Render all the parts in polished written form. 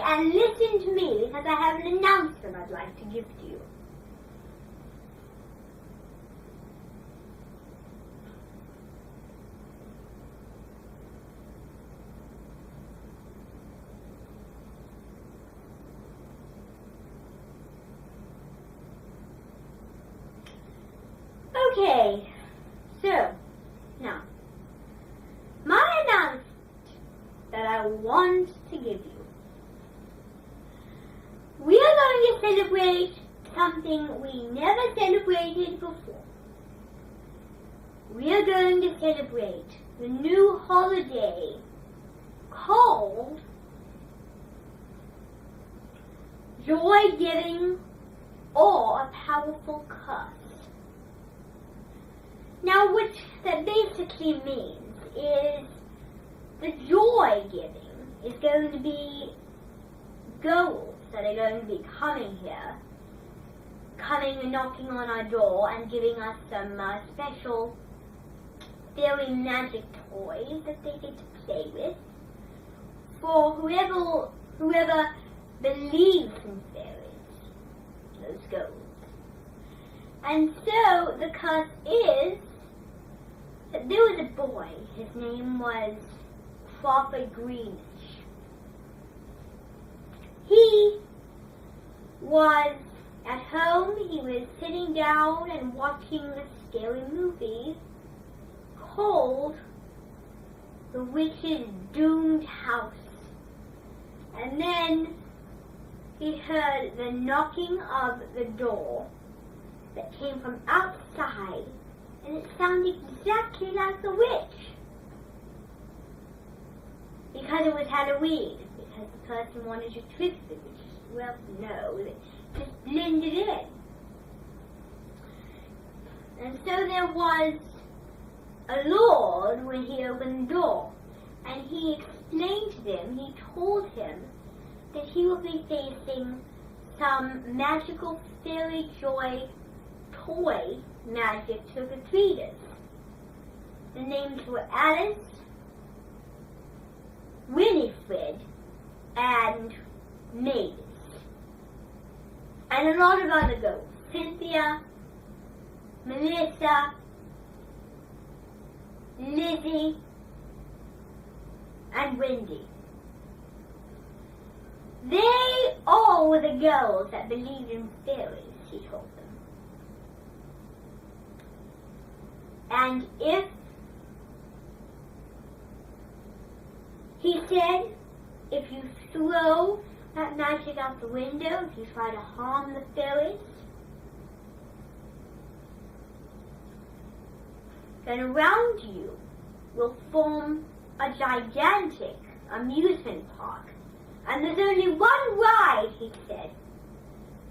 and listen to me because I have an announcement I'd like to give to you. Okay, so, now, my announcement that I want to give you. We are going to celebrate something we never celebrated before. We are going to celebrate the new holiday called Joy Giving or a Powerful Curse. Now, what that basically means is the joy giving is going to be ghosts that are going to be coming here, coming and knocking on our door and giving us some special fairy magic toys that they get to play with for whoever believes in fairies, those ghosts. And so the curse is that there was a boy. His name was Crawford Greenish. He was at home. He was sitting down and watching a scary movie called The Witch's Doomed House. And then he heard the knocking of the door that came from outside, and it sounded exactly like a witch. Because it was Halloween, because the person wanted to trick the witch. Well, no, it just blended in. And so there was a lord when he opened the door, and he explained to them, he told him that he would be facing some magical fairy joy toy magic trick-or-treaters. The names were Alice, Winifred, and Mavis. And a lot of other ghosts. Cynthia, Melissa, Lizzie, and Wendy. They all were the girls that believed in fairies, he told them. And he said, if you throw that magic out the window, if you try to harm the fairies, then around you will form a gigantic amusement park. And there's only one ride, he said.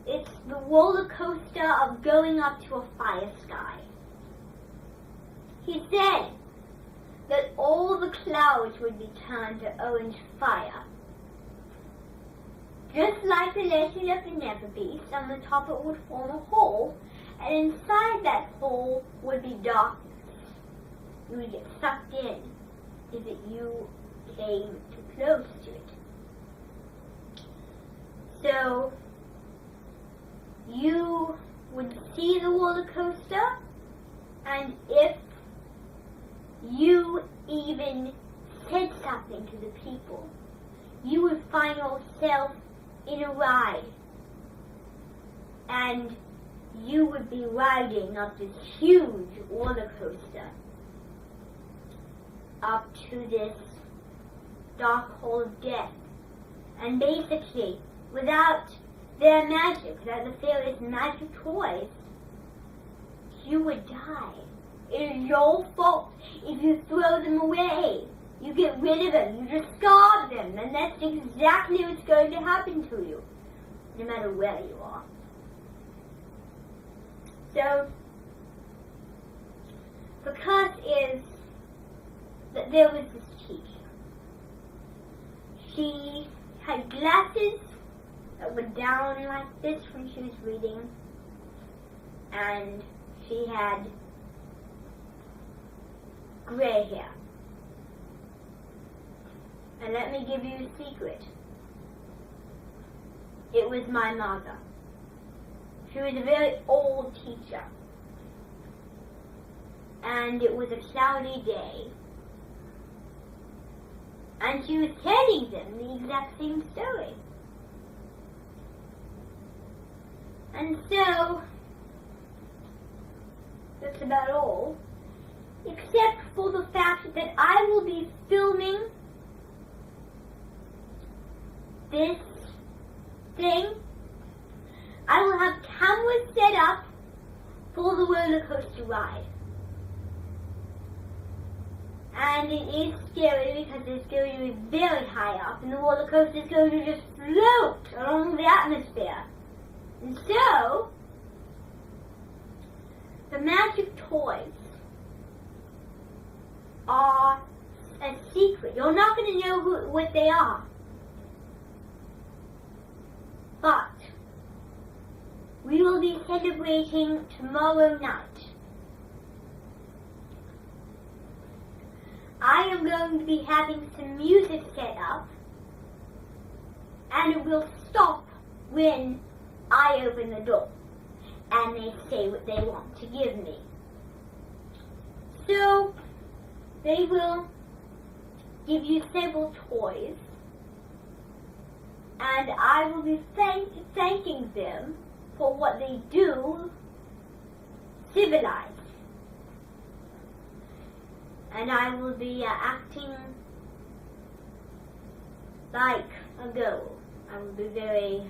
It's the roller coaster of going up to a fire sky. He said that all the clouds would be turned to orange fire. Just like the legend of the Never Beast, on the top it would form a hole, and inside that hole would be darkness. You would get sucked in if you came too close to it. So you would see the roller coaster, and if you even said something to the people, you would find yourself in a ride, and you would be riding up this huge roller coaster up to this dark hole of death. And basically, without their magic, without the fairies' magic toys, you would die. It is your fault if you throw them away. You get rid of them, you discard them, and that's exactly what's going to happen to you, no matter where you are. So, the curse is that there was this teacher. She had glasses that were down like this when she was reading, and she had gray hair. And let me give you a secret. it was my mother. She was a very old teacher. And it was a cloudy day. And she was telling them the exact same story. And so, that's about all. Except for the fact that I will be filming this thing. I will have cameras set up for the roller coaster ride. And it is scary because it's going to be very high up and the roller coaster is going to just float along the atmosphere. And so, the magic toys are a secret. You're not going to know what they are. But we will be celebrating tomorrow night. I am going to be having some music set up, and it will stop when I open the door and they say what they want to give me. So they will give you several toys, and I will be thanking them for what they do civilized. And I will be acting like a girl. I will be very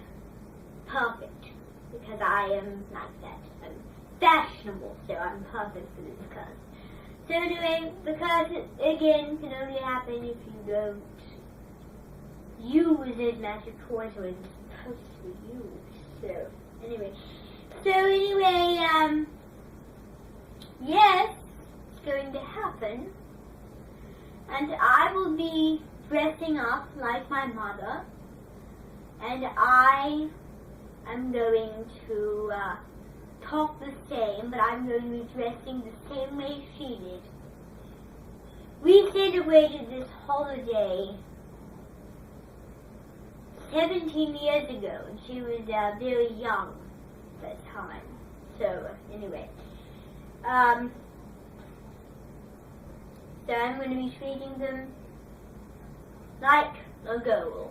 perfect because I am like that. I'm fashionable, so I'm perfect for this curse. So anyway, the curse, again, can only happen if you don't use it magic toys or it's supposed to be used. So anyway, yes, it's going to happen, and I will be dressing up like my mother, and I am going to talk the same, but I'm going to be dressing the same way she did. We celebrated this holiday 17 years ago, and she was very young at the time. So, anyway. So I'm going to be treating them like a girl.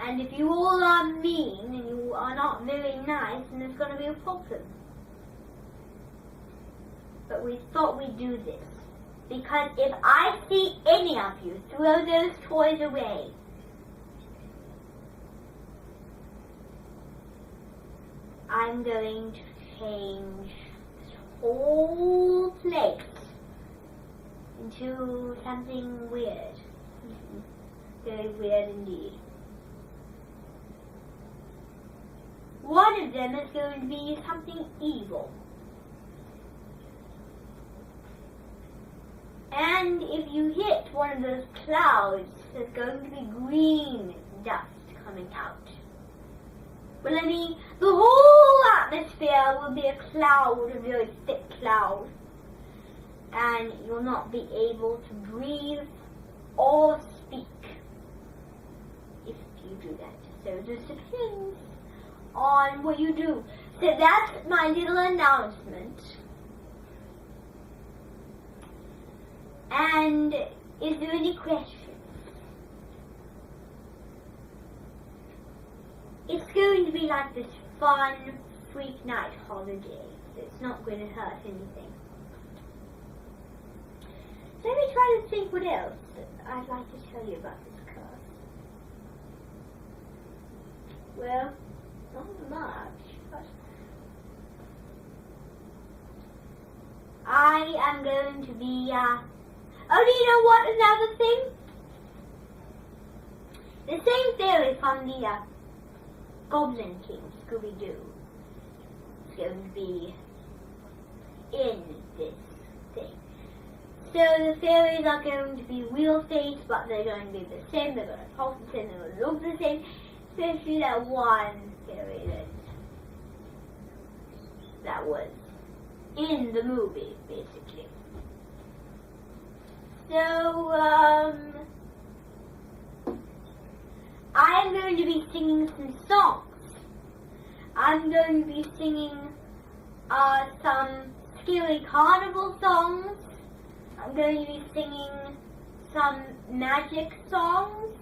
And if you all are mean and you are not very nice, then there's going to be a problem. But we thought we'd do this, because if I see any of you throw those toys away, I'm going to change this whole place into something weird. Very weird indeed. One of them is going to be something evil. And if you hit one of those clouds, there's going to be green dust coming out. Well, I mean, the whole atmosphere will be a cloud, a very thick cloud. And you'll not be able to breathe or speak if you do that. So it just depends on what you do. So that's my little announcement. And is there any questions? It's going to be like this fun freak night holiday. So it's not going to hurt anything. So let me try to think what else I'd like to tell you about this curse. Well, not much, but I am going to be, oh, do you know what, another thing? The same theory from the, Goblin King, Scooby-Doo, is going to be in this thing. So the fairies are going to be real-faced, but they're going to be the same, they're going to talk the same, they're going to look the same, especially that one fairy that was in the movie, basically. So, I I'm going to be singing some songs. I'm going to be singing some scary carnival songs. I'm going to be singing some magic songs.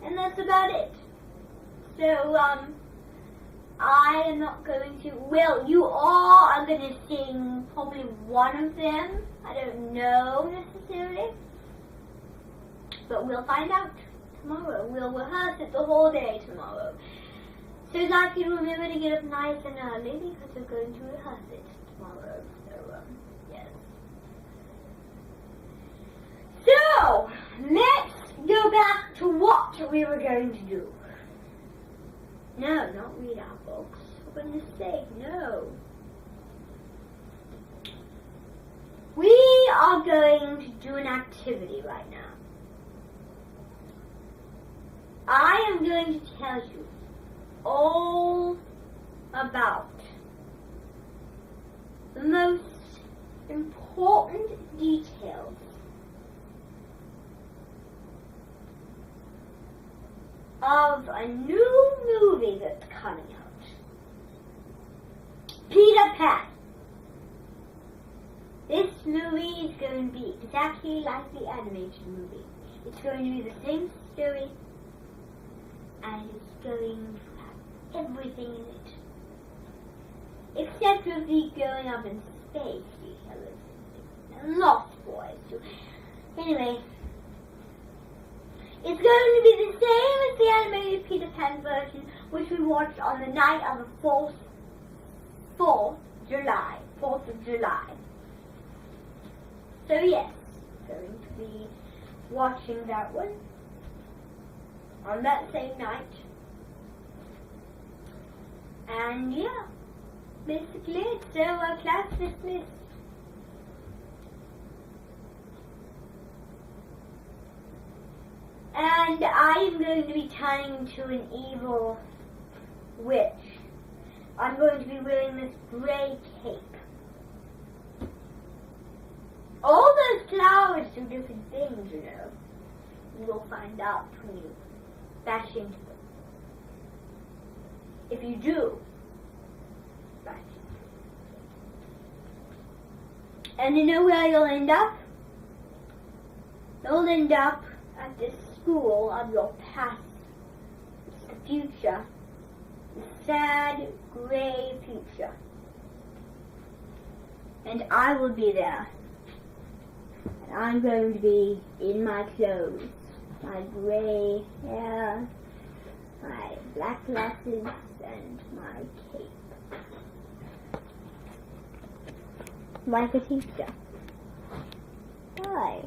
And that's about it. So, I am not going to, well, you all are going to sing probably one of them. I don't know necessarily. But we'll find out tomorrow. We'll rehearse it the whole day tomorrow. So I'd like you to remember to get up nice and early because we're going to rehearse it tomorrow. So, yes. So, let's go back to what we were going to do. No, not read our books. For goodness sake, no. We are going to do an activity right now. I am going to tell you all about the most important details of a new movie that's coming out. Peter Pan. This movie is going to be exactly like the animated movie. It's going to be the same story, and it's going to have everything in it. Except for the going up in space details and Lost Boys too. Anyway, it's going to be the same as the animated Peter Pan version, which we watched on the night of the 4th of July. So yes, going to be watching that one on that same night. And yeah, basically it's so class dismissed. And I am going to be turning into an evil witch. I'm going to be wearing this gray cape. All those flowers do different things, you know. You'll find out when you bash into them. If you do, bash into them. And you know where you'll end up? You'll end up at this school of your past. It's the future. The sad, gray future. And I will be there. And I'm going to be in my clothes. My gray hair, my black glasses, and my cape. Like a teacher. Why?